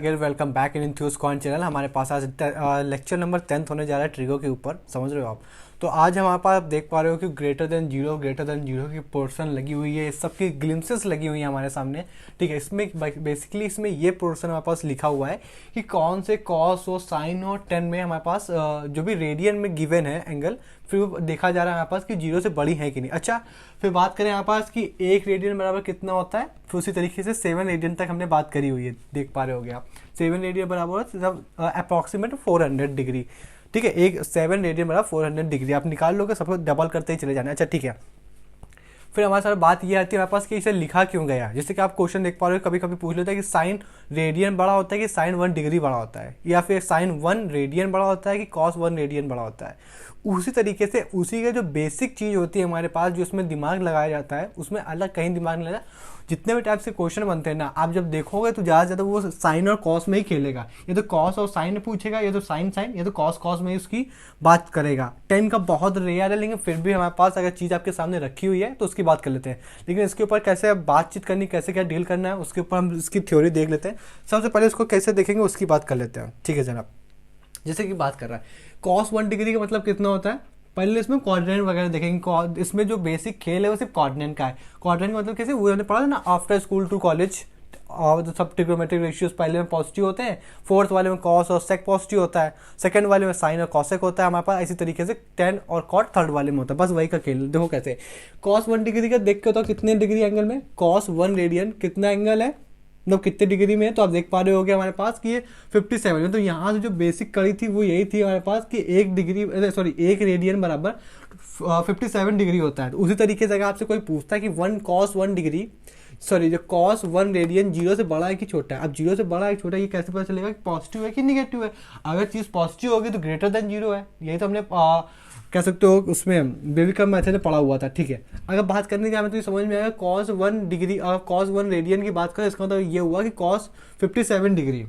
Again welcome back in इन्थ्यूजकॉन channel. हमारे पास आज लेक्चर नंबर 10 होने जा रहा है ट्रिगो के ऊपर, समझ रहे हो आप। तो आज हमारे पास देख पा रहे हो कि ग्रेटर देन जीरो की पोर्शन लगी हुई है, इस सब की ग्लिम्सेस लगी हुई है हमारे सामने। ठीक है, इसमें बेसिकली इसमें ये पोर्शन हमारे पास लिखा हुआ है कि कौन से कॉस और साइन और टेन में हमारे पास जो भी रेडियन में गिवन है एंगल, फिर देखा जा रहा है हमारे पास कि जीरो से बड़ी है कि नहीं। अच्छा, फिर बात करें हमारे पास कि एक रेडियन बराबर कितना होता है, फिर उसी तरीके से 7 रेडियन तक हमने बात करी हुई है, देख पा रहे हो आप। 7 रेडियन बराबर अप्रॉक्सीमेट 400 डिग्री। ठीक है, एक 7 रेडियन बराबर 400 डिग्री आप निकाल लोगे, सबको डबल करते ही चले जाना। अच्छा ठीक है, फिर हमारे साथ बात ये आती है हमारे पास कि इसे लिखा क्यों गया। जैसे कि आप क्वेश्चन देख पा रहे हो, कभी कभी पूछ लेता है कि साइन रेडियन बड़ा होता है कि साइन 1 डिग्री बड़ा होता है, या फिर साइन 1 रेडियन बड़ा होता है कि कॉस 1 रेडियन बड़ा होता है। उसी तरीके से उसी का जो बेसिक चीज़ होती है हमारे पास, जो उसमें दिमाग लगाया जाता है, उसमें अलग कहीं दिमाग नहीं लगा। जितने भी टाइप से क्वेश्चन बनते हैं ना, आप जब देखोगे तो ज़्यादा से ज़्यादा वो साइन और कॉस में ही खेलेगा। ये तो कॉस और साइन पूछेगा, ये तो साइन साइन, ये तो कॉस कॉस में ही उसकी बात करेगा। 10 का बहुत रेयर है, लेकिन फिर भी हमारे पास अगर चीज़ आपके सामने रखी हुई है तो उसकी बात कर लेते हैं। लेकिन इसके ऊपर कैसे बातचीत करनी, कैसे क्या डील करना है, उसके ऊपर हम इसकी थ्योरी देख लेते हैं। सबसे पहले उसको कैसे देखेंगे उसकी बात कर लेते हैं। ठीक है जनाब, जैसे कि बात कर रहा है कॉस 1 डिग्री का मतलब कितना होता है। पहले इसमें कोऑर्डिनेट वगैरह देखेंगे। इसमें जो बेसिक खेल है वो सिर्फ कोऑर्डिनेट का है। कोऑर्डिनेट का मतलब कैसे, वो हमने पढ़ा था ना आफ्टर स्कूल टू कॉलेज, और तो सब ट्रिग्नोमेट्रिक रेशियोज पहले में पॉजिटिव होते हैं, फोर्थ वाले में कॉस और सेक पॉजिटिव होता है, सेकंड वाले में साइन और कॉसेक होता है हमारे पास। इसी तरीके से टेन और कॉट थर्ड वाले में होता है। बस वही का खेल। देखो कैसे कॉस 1 डिग्री का देख के होता है कितने डिग्री एंगल में, कॉस 1 रेडियन कितना एंगल है, मतलब कितने डिग्री में है। तो आप देख पा रहे होगे हमारे पास कि ये 57 में। तो यहाँ से जो बेसिक कड़ी थी वो यही थी हमारे पास कि एक रेडियन बराबर 57 डिग्री होता है। तो उसी तरीके से अगर आपसे कोई पूछता है कि 1 कॉस 1 डिग्री, जो कॉस 1 रेडियन जीरो से बड़ा है कि छोटा है। अब जीरो से बड़ा है कि छोटा है, ये कैसे पता चलेगा कि पॉजिटिव है कि निगेटिव है। अगर चीज़ पॉजिटिव होगी तो ग्रेटर देन जीरो है। यही तो हमने कह सकते हो उसमें बेबी मेथड में पढ़ा हुआ था। ठीक है, अगर बात करने का तो ये समझ में आएगा कॉस 1 डिग्री और कॉस 1 रेडियन की बात करें, इसका मतलब ये हुआ कि कॉस 57 डिग्री।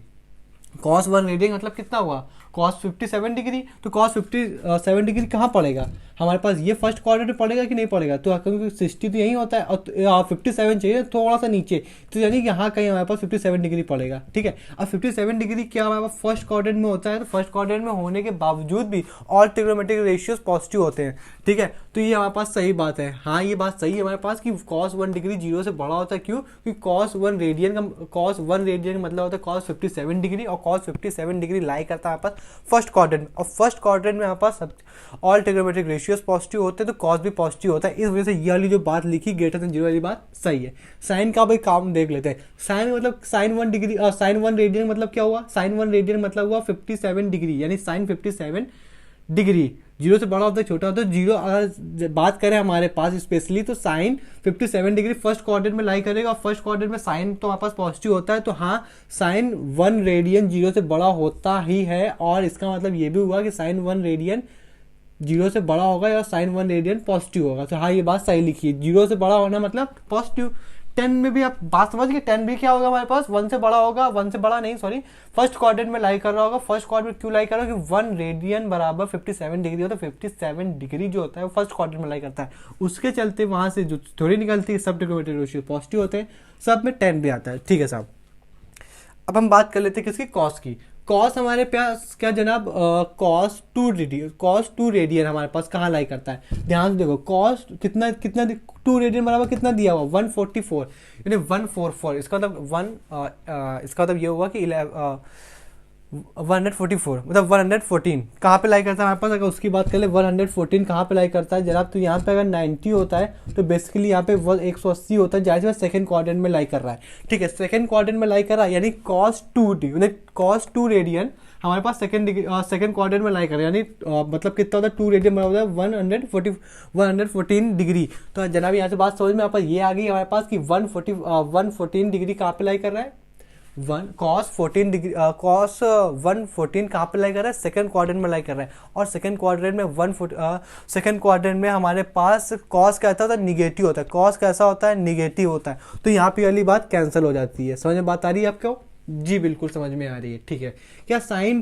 कॉस 1 रेडियन मतलब कितना हुआ, कॉस 57 डिग्री। तो कॉस 57 डिग्री कहाँ पड़ेगा हमारे पास, ये फर्स्ट क्वाड्रेंट में पड़ेगा कि नहीं पड़ेगा। तो क्योंकि 60 तो यही होता है और 57 चाहिए थोड़ा सा नीचे, तो यानी कि यहाँ कहीं हमारे पास 57 डिग्री पड़ेगा। ठीक है, अब 57 डिग्री क्या हमारे पास फर्स्ट क्वाड्रेंट में होता है। तो फर्स्ट क्वाड्रेंट में होने के बावजूद भी ऑल ट्रिग्नोमेट्रिक रेशियोज पॉजिटिव होते हैं। ठीक है, तो ये हमारे पास सही बात है। हाँ, ये बात सही है हमारे पास कि कॉस 1 डिग्री जीरो से बड़ा होता है। क्यों, क्योंकि कॉस 1 रेडियन का मतलब होता है कॉस 57 डिग्री, और कॉस 57 डिग्री लाई करता है हमारे पास फर्स्ट क्वाड्रेंट। और फर्स्ट क्वाड्रेंट में हमारे पास ऑल ट्रिग्नोमेट्रिक रेशियोज पॉजिटिव होते हैं, तो कॉस भी पॉजिटिव होता है। इस वजह से ये वाली जो बात लिखी ग्रेटर देन जीरो वाली बात सही है। साइन का भाई काम देख लेते हैं। साइन मतलब साइन 1 डिग्री और साइन 1 रेडियन मतलब क्या हुआ, साइन 1 रेडियन मतलब हुआ 57 डिग्री, यानी साइन 57 डिग्री। जीरो से बड़ा होता है छोटा होता है। जीरो अगर बात करें हमारे पास स्पेशली, तो साइन 57 डिग्री फर्स्ट क्वाड्रेंट में लाई करेगा, और फर्स्ट क्वाड्रेंट में साइन तो हमारे पास पॉजिटिव होता है। तो हाँ, साइन 1 रेडियन जीरो से बड़ा होता ही है, और इसका मतलब ये भी हुआ कि साइन 1 रेडियन जीरो से बड़ा होगा या साइन 1 रेडियन पॉजिटिव होगा। तो हाँ, ये बात सही लिखी है, जीरो से बड़ा होना मतलब पॉजिटिव। 10 में भी आप बात समझ गए, 10 भी क्या होगा हमारे पास 1 से बड़ा होगा, 1 से बड़ा नहीं सॉरी, फर्स्ट क्वाड्रेंट में लाई कर रहा होगा। फर्स्ट क्वाड्रेंट क्यों लाई कर रहा है कि 1 रेडियन बराबर 57 डिग्री होता है। 57 डिग्री जो होता है वो फर्स्ट क्वाड्रेंट में लाई करता है, उसके चलते वहां से जो थोड़ी निकलती है सब ट्रिग्नोमेट्रिक रेशियो पॉजिटिव होते हैं, सब में 10 भी आता है। ठीक है साहब, अब हम बात कर लेते हैं किसकी, कॉस की। कॉस हमारे पास क्या जनाब, कॉस 2 रेडियन हमारे पास कहाँ लाई करता है। ध्यान से देखो, कॉस कितना कितना 2 रेडियन बराबर कितना दिया हुआ 144, यानी 144। इसका मतलब ये हुआ कि 144 मतलब 114 कहाँ पे लाई करता है हमारे पास। अगर उसकी बात करें 114 कहाँ पे लाई करता है जनाब, तो यहाँ पे अगर 90 होता है तो बेसिकली यहाँ पे 180 होता है, जाहिर सेकंड क्वाड्रेंट में लाई कर रहा है। ठीक है, सेकंड क्वाड्रेंट में लाई कर रहा है, यानी कॉस 2 रेडियन हमारे पास सेकंड क्वाड्रेंट में लाई कर रहा है, यानी मतलब कितना होता है 2 रेडियन बराबर होता है 114 डिग्री। तो जनाब यहाँ से बात समझ में आप ये आ गई हमारे पास कि 114 डिग्री कहाँ पे लाई कर रहा है, कॉस 114 कहाँ पे लाई कर रहा है, सेकंड क्वाड्रेंट में लाई कर रहा है। और सेकंड क्वाड्रेंट में हमारे पास कॉस कैसा होता है, निगेटिव होता है। कॉस कैसा होता है, निगेटिव होता है। तो यहाँ पे वाली बात कैंसिल हो जाती है। समझ में बात आ रही है आपको, जी बिल्कुल समझ में आ रही है। ठीक है, क्या साइन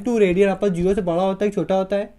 2 रेडियन आपका जीरो से बड़ा होता है छोटा होता है,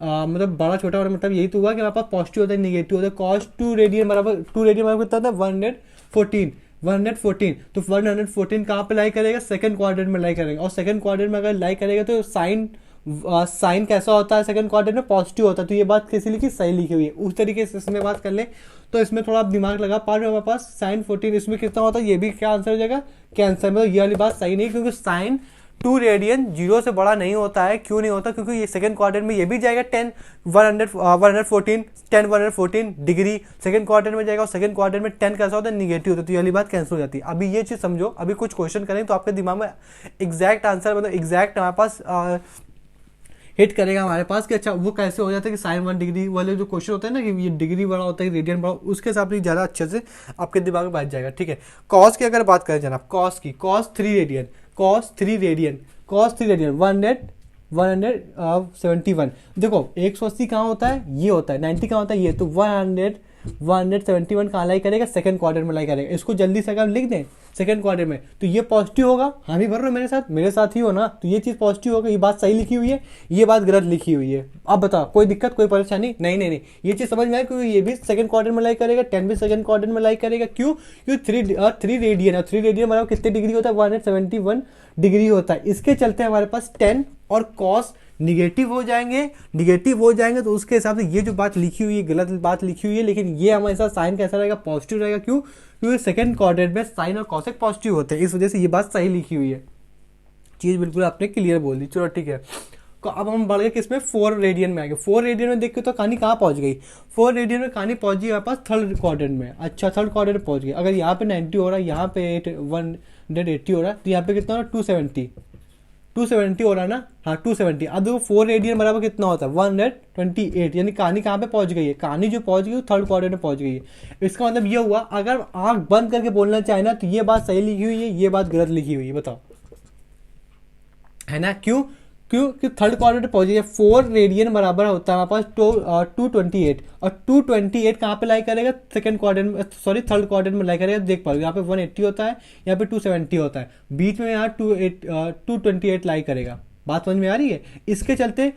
मतलब बड़ा छोटा होता है, मतलब यही तो हुआ कि हमारे पास पॉजिटिव होता है निगेटिव होता है। कॉस 2 रेडियन बराबर कितना होता है 114, 114, तो 114 कहाँ पे लाई करेगा, सेकंड क्वाड्रेंट में लाई करेगा, और सेकंड क्वाड्रेंट में अगर लाई करेगा तो साइन कैसा होता है, सेकंड क्वाड्रेंट में पॉजिटिव होता है। तो ये बात कैसी लिखी, सही लिखी हुई है। उस तरीके से इसमें बात कर ले तो इसमें थोड़ा आप दिमाग लगा पा रहे हो। हमारे पास साइन 14 इसमें कितना होता है, ये भी क्या आंसर हो जाएगा, कैंसर में। तो ये वाली बात सही नहीं, क्योंकि साइन 2 रेडियन 0 से बड़ा नहीं होता है। क्यों नहीं होता, क्योंकि ये सेकंड क्वाड्रेंट में ये भी जाएगा 114 डिग्री सेकंड क्वाड्रेंट में जाएगा, और सेकंड क्वाड्रेंट में 10 कैसा होता है, निगेटिव होता है। तो ये वाली बात कैंसिल हो जाती है। अभी ये चीज़ समझो, अभी कुछ क्वेश्चन करें तो आपके दिमाग में एग्जैक्ट आंसर, मतलब एग्जैक्ट हमारे पास हिट करेगा हमारे पास कि अच्छा वो कैसे हो जाता है कि साइन 1 डिग्री वाले जो क्वेश्चन होते हैं ना, कि ये डिग्री बड़ा होता है, रेडियन बड़ा, उसके हिसाब से ज़्यादा अच्छे से आपके दिमाग में बैठ जाएगा। ठीक है, कॉस की अगर बात करें जनाब, कॉस की, cos 3 radian, cos 3 radian, cos 3 radian 171। देखो 180 कहाँ होता है, ये होता है, 90 कहाँ होता है, ये। तो 171 कहाँ लाई करेगा, सेकंड क्वार्टर में लाई करेगा। इसको जल्दी से अगर लिख दें सेकंड क्वार्टर में, तो ये पॉजिटिव होगा। हम ही भर रहे हो मेरे साथ ही हो ना, तो ये चीज़ पॉजिटिव होगा। ये बात सही लिखी हुई है, ये बात गलत लिखी हुई है। अब बताओ कोई दिक्कत, कोई परेशानी? नहीं, ये चीज़ समझ में आए, क्योंकि ये भी सेकंड क्वार्टर में लाई करेगा, 10 भी सेकंड क्वार्टर में लाई करेगा। क्यों? क्योंकि 3 रेडियन है, 3 रेडियन मतलब कितने डिग्री होता है, 171 डिग्री होता है। इसके चलते हमारे पास 10 और कॉस निगेटिव हो जाएंगे, तो उसके हिसाब से ये जो बात लिखी हुई है गलत बात लिखी हुई है। लेकिन ये हमारे साथ साइन कैसा रहेगा, पॉजिटिव रहेगा। क्यों? क्योंकि सेकंड क्वाड्रेंट में साइन और कॉसेक पॉजिटिव होते हैं, इस वजह से ये बात सही लिखी हुई है। चीज़ बिल्कुल आपने क्लियर बोल दी। चलो ठीक है, तो अब हम बढ़ गए किसमें, 4 रेडियन में आ गए। 4 रेडियन में देख के तो कहानी कहाँ पहुंच गई, 4 रेडियन में कहानी पहुंच गई हमारे पास थर्ड क्वाड्रेंट में। अच्छा, थर्ड क्वाड्रेंट में पहुंच गई। अगर यहाँ पे 90 हो रहा है, यहाँ पे 180 हो रहा है, तो यहाँ पे कितना हो रहा है, 270 हो रहा है ना। हाँ 270। अब देखो 4 रेडियन बराबर कितना होता है, 128। यानी कहानी कहाँ पे पहुंच गई है, कहानी जो पहुंच गई वो थर्ड क्वाड्रेंट में पहुंच गई है। इसका मतलब ये हुआ, अगर आंख बंद करके बोलना चाहे ना, तो ये बात सही लिखी हुई है, ये बात गलत लिखी हुई है। बताओ, है ना? क्यों? क्योंकि थर्ड क्वाड्रेंट में पहुंच गई। 4 रेडियन बराबर होता है हमारे पास 228, और 228 कहाँ पे लाई करेगा, सेकंड क्वाड्रेंट में, सॉरी थर्ड क्वाड्रेंट में लाई करेगा। देख पाओगे यहाँ पे 180 होता है, यहाँ पे 270 होता है, बीच में यहाँ 228 लाई करेगा। बात समझ में आ रही है? इसके चलते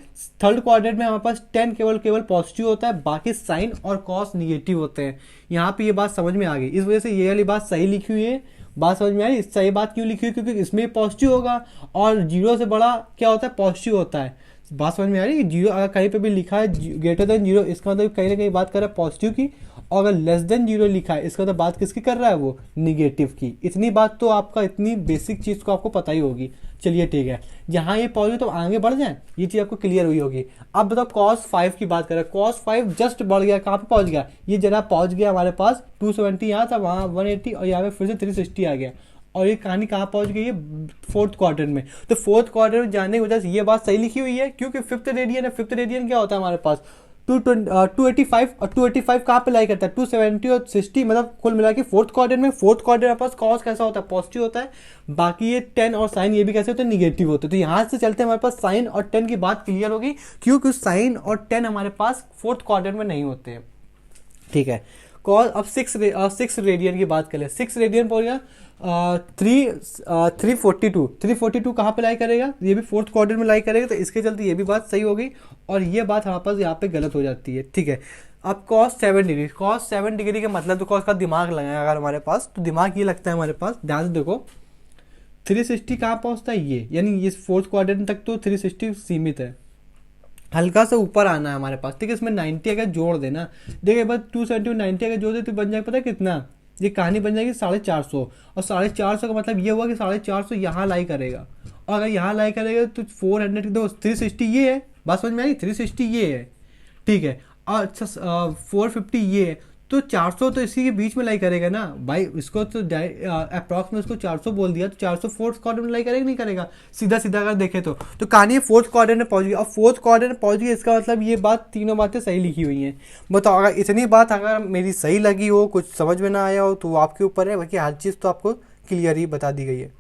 थर्ड क्वाड्रेंट में हमारे पास 10 केवल पॉजिटिव होता है, बाकी साइन और कॉस निगेटिव होते हैं। यहाँ पे ये बात समझ में आ गई, इस वजह से ये वाली बात सही लिखी हुई है। बात समझ में आ रही? सही बात क्यों लिखी हुई, क्योंकि इसमें पॉजिटिव होगा, और 0 से बड़ा क्या होता है, पॉजिटिव होता है। बात समझ में आ रही है? 0 अगर कहीं पे भी लिखा है ग्रेटर देन 0, इसका मतलब कहीं ना कहीं बात कर रहा है पॉजिटिव की, और अगर लेस देन 0 लिखा है, इसका मतलब बात किसकी कर रहा है, वो निगेटिव की। इतनी बात तो आपका, इतनी बेसिक चीज़ को आपको पता ही होगी। चलिए ठीक है, जहाँ ये पहुंच गए तो आगे बढ़ जाए, ये चीज़ आपको क्लियर हुई होगी। अब बताओ cos 5 की बात करें, cos 5 जस्ट बढ़ गया, कहाँ पे पहुंच गया, ये जरा पहुंच गया हमारे पास 270, यहाँ था, वहाँ 180, और यहाँ पे फिर से 360 आ गया। और ये कहानी कहाँ पहुंच गई है, फोर्थ क्वार्टर में। तो फोर्थ क्वार्टर में जाने की वजह से ये बात सही लिखी हुई है, क्योंकि फिफ्थ रेडियन है। फिफ्थ रेडियन क्या होता है हमारे पास, 285, और 285 कहाँ पे लाई करता है, 270 और 60, मतलब कुल मिला के फोर्थ क्वार्टर में। फोर्थ क्वार्टर में पास कॉस कैसा होता है, पॉजिटिव होता है, बाकी ये 10 और साइन ये भी कैसे होते हैं, निगेटिव होते हैं। तो यहाँ से चलते हमारे पास साइन और 10 की बात क्लियर होगी, क्योंकि साइन और 10 हमारे पास फोर्थ क्वार्टर में नहीं होते हैं। ठीक है, कॉस। अब 6 रेडियन की बात करें, 6 रेडियन पहुंच गया 342 कहाँ पे लाई करेगा, ये भी फोर्थ क्वार्टर में लाई करेगा। तो इसके चलते ये भी बात सही हो गई, और ये बात हमारे पास यहाँ पे गलत हो जाती है। ठीक है, अब cos 7 डिग्री, cos 7 डिग्री का मतलब तो cos का दिमाग लगाएगा अगर हमारे पास, तो दिमाग ये लगता है हमारे पास, ध्यान से देखो 360 कहाँ पहुँचता है, ये यानी ये फोर्थ क्वार्टर तक तो 360 सीमित है, हल्का सा ऊपर आना है हमारे पास। ठीक है, इसमें 90 अगर जोड़ देना, देखिए बस 270 90 अगर जोड़ दे तो बन जाएगा, पता है कितना, ये कहानी बन जाएगी 450। और 450 का मतलब ये हुआ कि 450 यहाँ लाई करेगा, और अगर यहाँ लाई करेगा तो 400 दो 360 ये है। बात समझ में आई, 360 ये है। ठीक है, और अच्छा 450 ये है, तो 400 तो इसी के बीच में लाई करेगा ना भाई। इसको तो अप्रॉक्स में उसको 400 बोल दिया, तो 400 फोर्थ क्वार्टर में लाई करेगा, नहीं करेगा, सीधा सीधा अगर देखे तो कहानी फोर्थ क्वार्टर में पहुंच गई। और फोर्थ क्वार्टर में पहुंच गई, इसका मतलब ये बात, तीनों बातें सही लिखी हुई हैं। बताओ, अगर इतनी बात अगर मेरी सही लगी हो, कुछ समझ में ना आया हो, तो आपके ऊपर है, बाकी हर चीज़ तो आपको क्लियर ही बता दी गई है।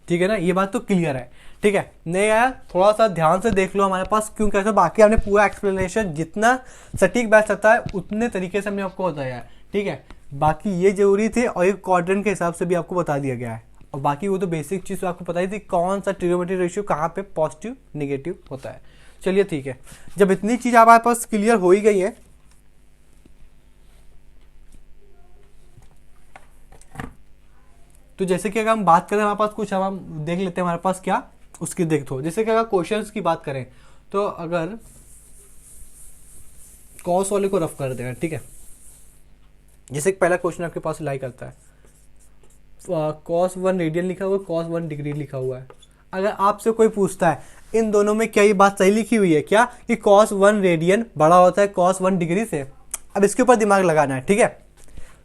ठीक है ना, ये बात तो क्लियर है। ठीक है, नहीं आया थोड़ा सा ध्यान से देख लो हमारे पास क्यों कैसे, बाकी हमने पूरा एक्सप्लेनेशन जितना सटीक बैठ सकता है उतने तरीके से हमने आपको बताया है। ठीक है, बाकी ये जरूरी थे, और एक क्वाड्रेंट के हिसाब से भी आपको बता दिया गया है, और बाकी वो तो बेसिक चीज़ आपको पता ही थी, कौन सा ट्रिग्नोमेट्री रेशियो कहाँ पे पॉजिटिव निगेटिव होता है। चलिए ठीक है, जब इतनी चीज़ हमारे पास क्लियर हो ही गई है, तो जैसे कि अगर हम बात करें हमारे पास कुछ, हम देख लेते हैं हमारे पास क्या उसकी देख दो। जैसे कि अगर क्वेश्चंस की बात करें तो अगर कॉस वाले को रफ कर देगा, ठीक है। जैसे कि पहला क्वेश्चन आपके पास लाई करता है, कॉस 1 रेडियन लिखा हुआ है, कॉस 1 डिग्री लिखा हुआ है। अगर आपसे कोई पूछता है इन दोनों में क्या ये बात सही लिखी हुई है क्या, कि कॉस 1 रेडियन बड़ा होता है कॉस 1 डिग्री से, अब इसके ऊपर दिमाग लगाना है, ठीक है।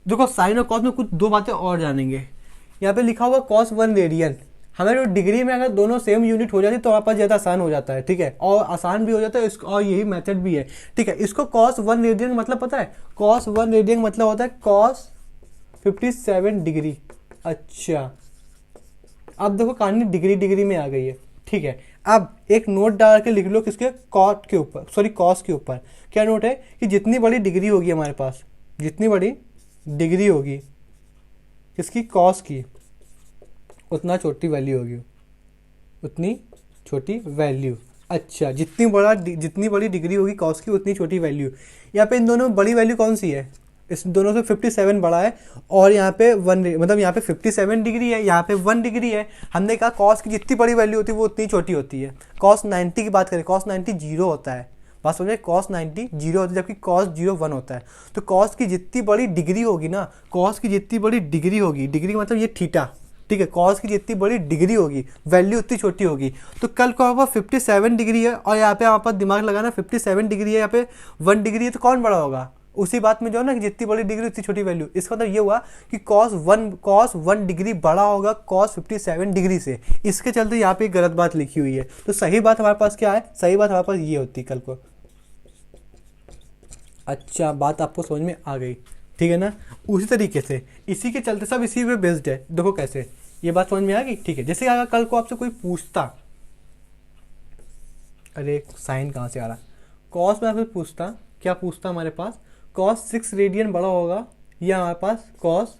देखो साइन और कॉस में कुछ दो बातें और जानेंगे। यहाँ पे लिखा हुआ कॉस 1 रेडियन, हमें जो डिग्री में अगर दोनों सेम यूनिट हो जाती तो हमारे पास ज़्यादा आसान हो जाता है, ठीक है, और आसान भी हो जाता है और यही मेथड भी है, ठीक है। इसको कॉस 1 रेडियन मतलब पता है, कॉस 1 रेडियन मतलब होता है कॉस 57 डिग्री। अच्छा, अब देखो कहानी डिग्री डिग्री में आ गई है, ठीक है। अब एक नोट डाल के लिख लो किसके, कॉट के ऊपर, सॉरी कॉस के ऊपर। क्या नोट है कि जितनी बड़ी डिग्री होगी हमारे पास, जितनी बड़ी डिग्री होगी किसकी, कॉस की, उतना छोटी वैल्यू होगी, उतनी छोटी वैल्यू। अच्छा, जितनी बड़ी डिग्री होगी कॉस की उतनी छोटी वैल्यू। यहाँ पे इन दोनों में बड़ी वैल्यू कौन सी है, इस दोनों से 57 बड़ा है, और यहाँ पे 1 मतलब यहाँ पे 57 डिग्री है, यहाँ पे 1 डिग्री है। हमने कहा कॉस की जितनी बड़ी वैल्यू होती है वो उतनी छोटी होती है। कॉस 90 की बात करें, कॉस 90 जीरो होता है, बात समझे, कॉस 90 जीरो होता है, जबकि कॉस 0 1 होता है। तो कॉस की जितनी बड़ी डिग्री होगी ना, कॉस की जितनी बड़ी डिग्री होगी, डिग्री मतलब ये थीटा, ठीक है, कॉस की जितनी बड़ी डिग्री होगी वैल्यू उतनी छोटी होगी। तो कल को हमारे पास 57 डिग्री है और यहाँ पे हमारे पास दिमाग लगाना 57 डिग्री है, यहाँ पे 1 डिग्री है, तो कौन बड़ा होगा, उसी बात में जो है ना कि जितनी बड़ी डिग्री उतनी छोटी वैल्यू। इसका मतलब ये हुआ कि cos 1 डिग्री बड़ा होगा cos 57 डिग्री से। इसके चलते यहाँ पे गलत बात लिखी हुई है। तो सही बात हमारे पास क्या है, सही बात हमारे पास ये होती कल को। अच्छा, बात आपको समझ में आ गई, ठीक है ना। उसी तरीके से इसी के चलते सब इसी पे बेस्ड है। देखो कैसे, ये बात समझ में आ गई, ठीक है। जैसे अगर कल को आपसे कोई पूछता, अरे साइन कहाँ से आ रहा, कॉस में आपसे पूछता, क्या पूछता हमारे पास, कॉस 6 रेडियन बड़ा होगा या हमारे पास कॉस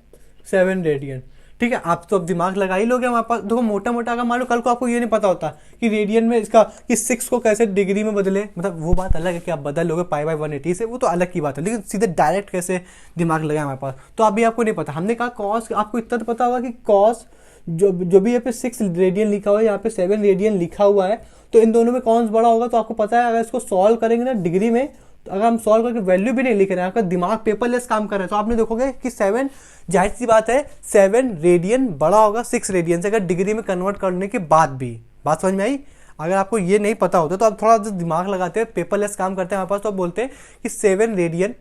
7 रेडियन, ठीक है। आप तो अब दिमाग लगा ही लोगे हमारे पास। देखो मोटा मोटा अगर मान लो कल को आपको ये नहीं पता होता कि रेडियन में इसका कि 6 को कैसे डिग्री में बदले, मतलब वो बात अलग है कि आप बदल लोगे पाई बाय 180 से, वो तो अलग की बात है, लेकिन सीधे डायरेक्ट कैसे दिमाग लगाए हमारे पास, तो अभी आपको नहीं पता। हमने कहा कॉस, आपको इतना तो पता होगा कि कॉस जो भी यहाँ पे 6 रेडियन लिखा हुआ है, यहाँ पे 7 रेडियन लिखा हुआ है, तो इन दोनों में कौन बड़ा होगा, तो आपको पता है। अगर इसको सॉल्व करेंगे ना डिग्री में, तो अगर हम सॉल्व करके वैल्यू भी नहीं लिख रहे हैं, आपका दिमाग पेपरलेस काम कर रहा है, तो आपने देखोगे कि 7, जाहिर सी बात है 7 रेडियन बड़ा होगा 6 रेडियन से, अगर डिग्री में कन्वर्ट करने के बाद भी। बात समझ में आई। अगर आपको ये नहीं पता होता तो आप थोड़ा दिमाग लगाते हैं, पेपरलेस काम करते हैं हमारे पास, तो आप बोलते हैं कि 7 रेडियन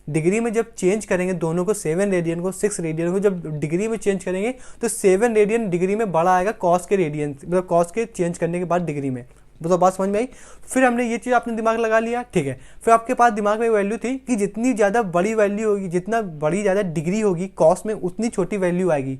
डिग्री में जब चेंज करेंगे दोनों को, 7 रेडियन को 6 रेडियन को जब डिग्री में चेंज करेंगे तो 7 रेडियन डिग्री में बड़ा आएगा कॉस के रेडियन, मतलब कॉस के चेंज करने के बाद डिग्री में। तो बात समझ में आई। फिर हमने ये चीज़ आपने दिमाग लगा लिया, ठीक है। फिर आपके पास दिमाग में वैल्यू थी कि जितनी ज़्यादा बड़ी वैल्यू होगी, जितना बड़ी ज़्यादा डिग्री होगी कॉस में, उतनी छोटी वैल्यू आएगी।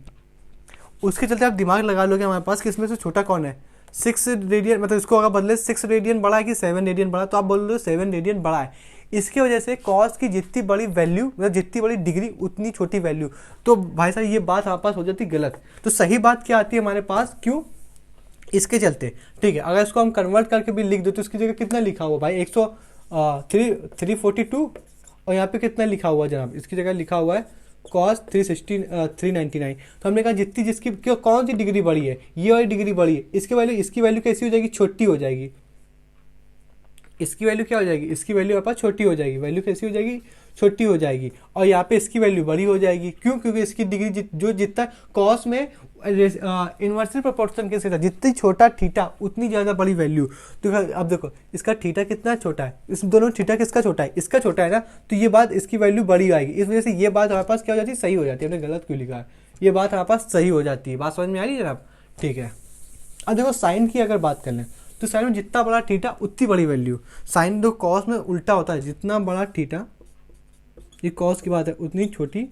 उसके चलते आप दिमाग लगा लोगे हमारे पास कि इसमें से छोटा कौन है, 6 रेडियन, मतलब इसको अगर बदले 6 रेडियन बड़ा है कि 7 रेडियन बड़ा, तो आप बोल रहे हो 7 रेडियन बड़ा है। इसकी वजह से कॉस की जितनी बड़ी वैल्यू, मतलब जितनी बड़ी डिग्री उतनी छोटी वैल्यू। तो भाई साहब ये बात हमारे पास हो जाती गलत। तो सही बात क्या आती है हमारे पास, क्यों, इसके चलते, ठीक है। अगर इसको हम कन्वर्ट करके भी लिख दे तो इसकी जगह कितना लिखा हुआ भाई, 342, और यहाँ पे कितना लिखा हुआ जनाब, इसकी जगह लिखा हुआ है cos 399। तो हमने कहा जितनी जिसकी कौन सी डिग्री बड़ी है, ये वाली डिग्री बड़ी है, इसकी वैल्यू कैसी हो जाएगी, छोटी हो जाएगी। इसकी वैल्यू क्या हो जाएगी, इसकी वैल्यू आपस छोटी हो जाएगी, वैल्यू कैसी हो जाएगी, छोटी हो जाएगी। और यहाँ पे इसकी वैल्यू बड़ी हो जाएगी, क्यों, क्योंकि इसकी डिग्री जो जितना कॉस में इन्वर्सली प्रोपोर्शन के साथ जितनी छोटा थीटा उतनी ज़्यादा बड़ी वैल्यू। तो अब देखो इसका थीटा कितना छोटा है, इस दोनों थीटा किसका छोटा है, इसका छोटा है ना, तो ये बात इसकी वैल्यू बड़ी आएगी। इस वजह से ये बात हमारे पास क्या हो जाती है, सही हो जाती है। हमने गलत क्यों लिखा है, ये बात हमारे पास सही हो जाती है। बात समझ में आ रही है जनाब, ठीक है। अब देखो साइन की अगर बात कर लें तो साइन में जितना बड़ा थीटा उतनी बड़ी वैल्यू। साइन दो कॉस में उल्टा होता है, जितना बड़ा थीटा, ये कॉस की बात है, उतनी छोटी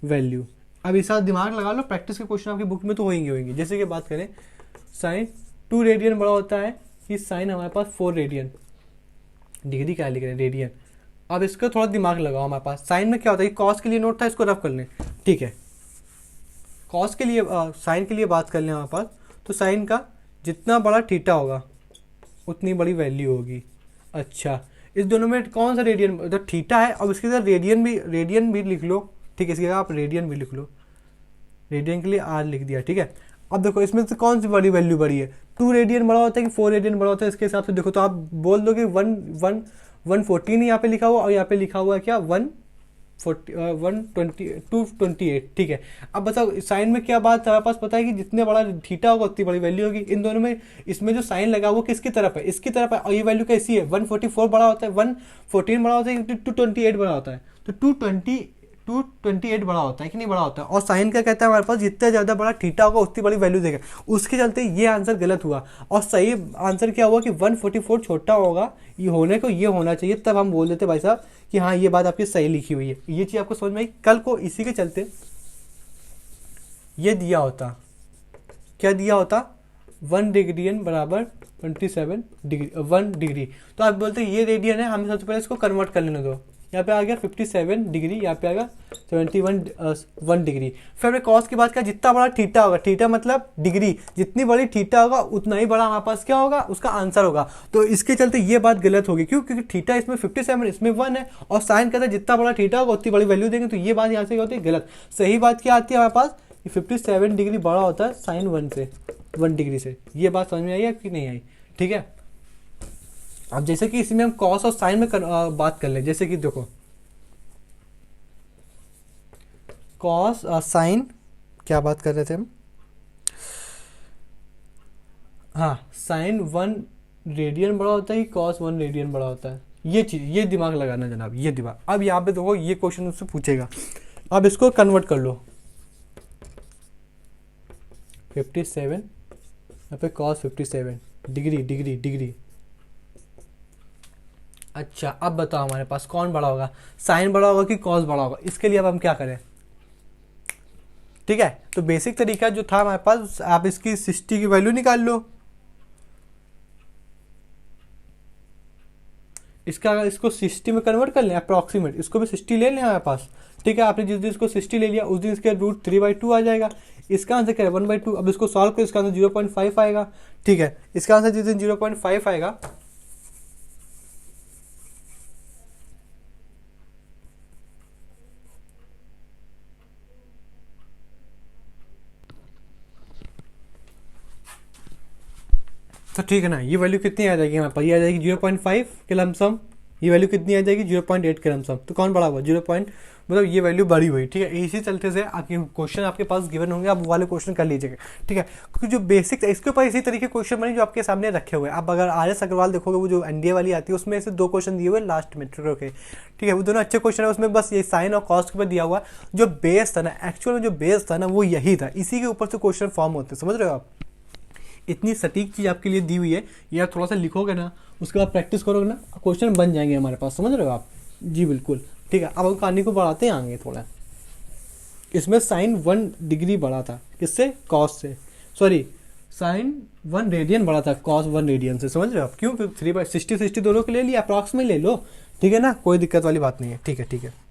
वैल्यू। अब इस साथ दिमाग लगा लो, प्रैक्टिस के क्वेश्चन आपकी बुक में तो होंगे। जैसे कि बात करें साइन 2 रेडियन बड़ा होता है कि साइन हमारे पास 4 रेडियन, डिग्री क्या लिख रहे हैं, रेडियन। अब इसका थोड़ा दिमाग लगाओ हमारे पास। साइन में क्या होता है, कॉस के लिए नोट था, इसको रफ कर लें, ठीक है। कॉस के लिए साइन के लिए बात कर लें हमारे पास, तो साइन का जितना बड़ा थीटा होगा उतनी बड़ी वैल्यू होगी। अच्छा, इस दोनों में कौन सा रेडियन, मतलब थीटा है, और इसके साथ रेडियन भी लिख लो, ठीक है। इसके साथ आप रेडियन भी लिख लो, रेडियन के लिए आर लिख दिया, ठीक है। अब देखो इसमें से कौन सी बड़ी वैल्यू बड़ी है, 2 रेडियन बड़ा होता है कि 4 रेडियन बड़ा होता है, इसके हिसाब से देखो तो आप बोल दो कि 114 यहाँ पे लिखा हुआ और यहाँ पे लिखा हुआ है क्या 228, ठीक है। अब बताओ साइन में क्या बात हमारे पास पता है कि जितने बड़ा थीटा होगा उतनी बड़ी वैल्यू होगी। इन दोनों में इसमें जो साइन लगा वो किसकी तरफ है, इसकी तरफ है, और ये वैल्यू कैसी है 144 बड़ा होता है, 114 बड़ा होता है, 228 बड़ा होता है, तो 228 बड़ा होता है कि नहीं बड़ा होता है। और साइन क्या कहता है हमारे पास, जितना ज़्यादा बड़ा थीटा होगा उतनी बड़ी वैल्यू देगा। उसके चलते ये आंसर गलत हुआ, और सही आंसर क्या हुआ कि 144 छोटा होगा, ये होने को ये होना चाहिए, तब हम बोल देते भाई साहब कि हाँ ये बात आपकी सही लिखी हुई है। ये चीज़ आपको समझ में आई। कल को इसी के चलते ये दिया होता, क्या दिया होता, 1 रेडियन बराबर 27 डिग्री, 1 डिग्री, तो आप बोलते ये रेडियन है, हमें सबसे पहले इसको कन्वर्ट कर लेने दो। यहाँ पे आ गया 57 डिग्री, यहाँ पे आ गया 1 डिग्री। फिर हमने कॉस की बात किया, जितना बड़ा थीटा होगा, थीटा मतलब डिग्री, जितनी बड़ी थीटा होगा उतना ही बड़ा हमारे पास क्या होगा, उसका आंसर होगा। तो इसके चलते ये बात गलत होगी, क्यों, क्योंकि थीटा इसमें 57, इसमें 1 है, और साइन कहता है जितना बड़ा थीटा होगा उतनी बड़ी वैल्यू देंगे, तो ये बात यहाँ से होती है गलत। सही बात क्या आती है हमारे पास, 57 डिग्री बड़ा होता है साइन 1 से, 1 डिग्री से। ये बात समझ में आई है कि नहीं आई, ठीक है। अब जैसे कि इसमें हम कॉस और साइन में बात कर लें, जैसे कि देखो कॉस और साइन, क्या बात कर रहे थे हम, हाँ साइन 1 रेडियन बड़ा होता है कि कॉस 1 रेडियन बड़ा होता है, ये चीज़, ये दिमाग लगाना जनाब, ये दिमाग। अब यहाँ पे देखो ये क्वेश्चन उससे पूछेगा, अब इसको कन्वर्ट कर लो, 57 यहाँ पे कॉस 57 डिग्री डिग्री डिग्री। अच्छा अब बताओ हमारे पास कौन बड़ा होगा, साइन बड़ा होगा कि कॉस बड़ा होगा, इसके लिए अब हम क्या करें, ठीक है। तो बेसिक तरीका जो था हमारे पास, आप इसकी 60 की वैल्यू निकाल लो, इसको 60 में कन्वर्ट कर लें अप्रॉक्सीमेट, इसको भी 60 ले लें हमारे पास, ठीक है। आपने जिस दिन इसको 60 ले लिया उस दिन इसके रूट 3/2 आ जाएगा। इसका आंसर क्या है 1/2। अब इसको सॉल्व करो, इसका आंसर 0.5 आएगा, ठीक है। इसका आंसर जिस दिन 0.5 आएगा, तो ठीक है ना, ये वैल्यू कितनी आ जाएगी हमारे पास, ये आ जाएगी 0.5 के लमसम, ये वैल्यू कितनी आ जाएगी 0.8 के लमसम। तो कौन बड़ा हुआ 0. मतलब ये वैल्यू बड़ी हुई, ठीक है। इसी चलते से आपके क्वेश्चन आपके पास गिवन होंगे, आप वो वाले क्वेश्चन कर लीजिएगा, ठीक है। क्योंकि जो बेसिक इसके ऊपर इसी तरीके क्वेश्चन बने जो आपके सामने रखे हुए हैं। आप अगर RS अग्रवाल देखोगे, वो जो एनडीए वाली आती है उसमें से 2 क्वेश्चन दिए हुए लास्ट में, ठीक है। वो दोनों अच्छे क्वेश्चन है, उसमें बस ये साइन और कॉस्ट के ऊपर दिया हुआ, जो बेस था ना, एक्चुअल में जो बेस था ना वो यही था, इसी के ऊपर से क्वेश्चन फॉर्म होते हैं, समझ रहे हो आप। इतनी सटीक चीज़ आपके लिए दी हुई है, ये आप थोड़ा सा लिखोगे ना, उसके बाद प्रैक्टिस करोगे ना, क्वेश्चन बन जाएंगे हमारे पास, समझ रहे हो आप। जी बिल्कुल, ठीक है। अब हम कहानी को बढ़ाते हैं आगे थोड़ा। इसमें साइन 1 डिग्री बढ़ा था, किससे, कॉस से, सॉरी साइन 1 रेडियन बढ़ा था कॉस 1 रेडियन से, समझ रहे हो आप। क्यों, क्योंकि 3/60 दोनों के ले लिया, अप्रॉक्सीमेट ले लो, ठीक है ना, कोई दिक्कत वाली बात नहीं है, ठीक है, ठीक है।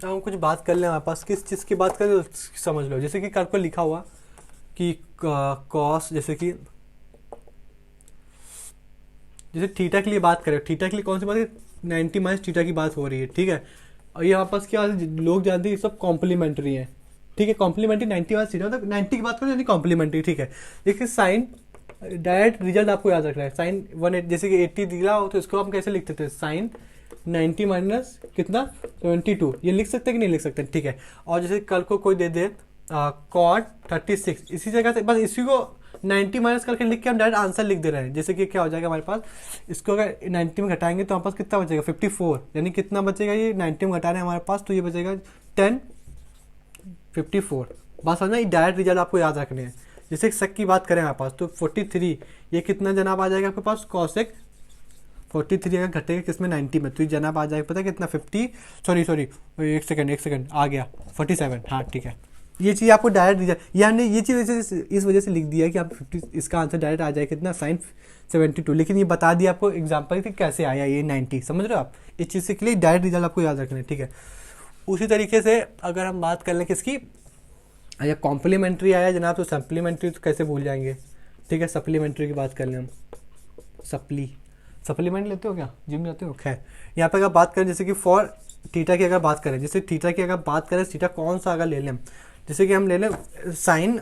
हम कुछ बात कर लें, हमारे पास किस चीज़ की बात करें तो समझ लो। जैसे कि कल को लिखा हुआ कि कॉस, जैसे थीटा के लिए बात करें, थीटा के लिए कौन सी बात है, 90 माइनस थीटा की बात हो रही है, ठीक है। और ये हमारे पास क्या लोग जानते हैं, सब कॉम्प्लीमेंट्री है, ठीक है। कॉम्प्लीमेंट्री 90 माइनस थीटा, मतलब 90 की बात करें यानी कॉम्प्लीमेंट्री, ठीक है। देखिए साइन डायरेक्ट रिजल्ट आपको याद रखना है, साइन 1 जैसे कि 80 दिया हो तो इसको हम कैसे लिखते थे, साइन 90 माइनस कितना 72, ये लिख सकते हैं कि नहीं लिख सकते, ठीक है। और जैसे कल को कोई दे दे कॉट 36, इसी जगह से बस इसी को 90 माइनस करके लिख के हम डायरेक्ट आंसर लिख दे रहे हैं। जैसे कि क्या हो जाएगा हमारे पास, इसको अगर 90 में घटाएंगे तो हमारे पास कितना बचेगा 54, यानी कितना बचेगा, ये 90 में घटा रहे हैं हमारे पास, तो ये बचेगा 1054। बस समझना, ये डायरेक्ट रिजल्ट आपको याद रखने हैं। जैसे सेक की बात करें हमारे पास, तो 43, ये कितना जनाब आ जाएगा आपके पास, कॉसेक 43 अगर घटेगा किसमें 90 में, तो ये जनाब आ जाएगा पता है कितना 50, सॉरी एक सेकंड आ गया 47, हाँ ठीक है। ये चीज़ आपको डायरेक्ट रिजल्ट, यानी ये चीज़ इस वजह से लिख दिया कि आप 50, इसका आंसर डायरेक्ट आ जाए कितना, साइन 72, लेकिन ये बता दिया आपको एग्जाम्पल कि कैसे आया ये 90, समझ रहे हो आप। इस चीज़ से के लिए डायरेक्ट रिजल्ट आपको याद रखना है, ठीक है। उसी तरीके से अगर हम बात कर लें किसकी, अगर कॉम्प्लीमेंट्री आया जनाब तो सप्लीमेंट्री तो कैसे भूल जाएंगे, ठीक है, सप्लीमेंट्री की बात कर लें हम, सप्लीमेंट लेते हो क्या, जिम जाते हो? खैर, यहाँ पे अगर बात करें जैसे कि फॉर थीटा की अगर बात करें, जैसे थीटा की अगर बात करें, थीटा कौन सा अगर ले लें हम, जैसे कि हम ले लें साइन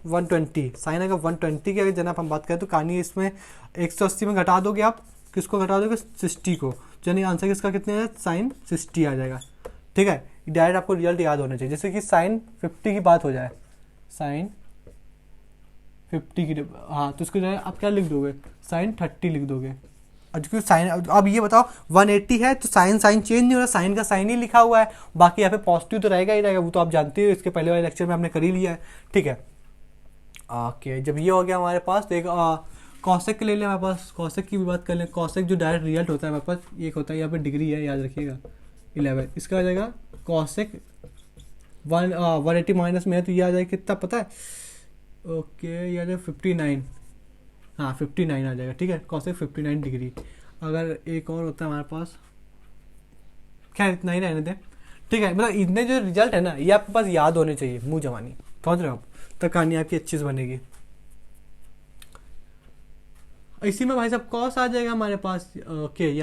120, साइन अगर 120 की अगर जनाब हम बात करें तो कहानी इसमें 180 में घटा दोगे आप, किसको घटा दोगे, 60 को, यानी आंसर किसका कितने है, साइन 60 आ जाएगा। ठीक है, डायरेक्ट आपको रिजल्ट याद होना चाहिए। जैसे कि साइन 50 की बात हो जाए, साइन 50 की, हाँ, तो उसको जो आप क्या लिख दोगे, साइन 30 लिख दोगे। क्योंकि साइन, अब ये बताओ 180 है तो साइन साइन चेंज नहीं हो रहा, साइन का साइन ही लिखा हुआ है, बाकी यहाँ पे पॉजिटिव तो रहेगा ही रहेगा, वो तो आप जानते हो, इसके पहले वाले लेक्चर में हमने कर ही लिया है। ठीक है, ओके, जब ये हो गया हमारे पास, तो एक कॉसेक के ले लें हमारे पास, कॉसेक की भी बात कर लें। कॉसेक जो डायरेक्ट रिजल्ट होता है हमारे पास, एक होता है यहाँ पे डिग्री है, याद रखिएगा 11, इसका आ जाएगा कॉसेक 180 माइनस में है तो ये आ जाएगा कितना पता है, ओके, ये आ जाएगा 59, हाँ 59 आ जाएगा। ठीक है, कॉसेक 59 डिग्री। अगर एक और होता है हमारे पास, खैर इतना ही रहने दें। ठीक है, मतलब इतने जो रिजल्ट है ना, ये आपके पास याद होने चाहिए, मुँह जवानी, समझ रहे हो आप, तो कहानी आपकी अच्छी से बनेगी। इसी में भाई साहब कॉस आ जाएगा हमारे पास, ओके, ये